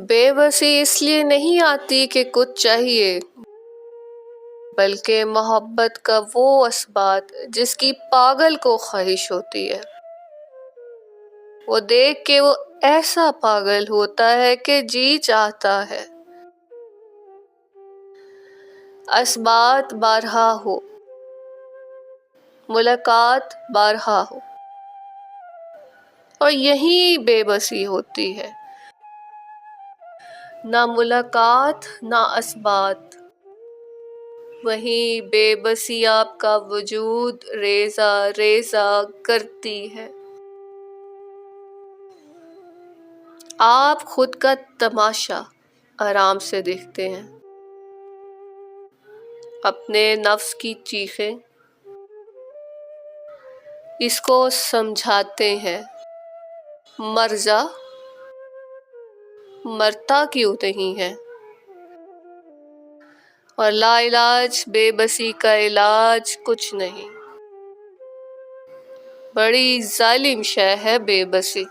بے بسی اس لیے نہیں آتی کہ کچھ چاہیے، بلکہ محبت کا وہ اثبات جس کی پاگل کو خواہش ہوتی ہے، وہ دیکھ کے وہ ایسا پاگل ہوتا ہے کہ جی چاہتا ہے اثبات بارہا ہو، ملاقات بارہا ہو، اور یہی بے بسی ہوتی ہے، نہ ملاقات نہ اثبات، وہیں بے بسی آپ کا وجود ریزہ ریزہ کرتی ہے۔ آپ خود کا تماشا آرام سے دیکھتے ہیں، اپنے نفس کی چیخیں اس کو سمجھاتے ہیں، مر جا، مرتا کیوں نہیں ہے، اور لا علاج بے بسی کا علاج کچھ نہیں، بڑی ظالم شے ہے بے بسی۔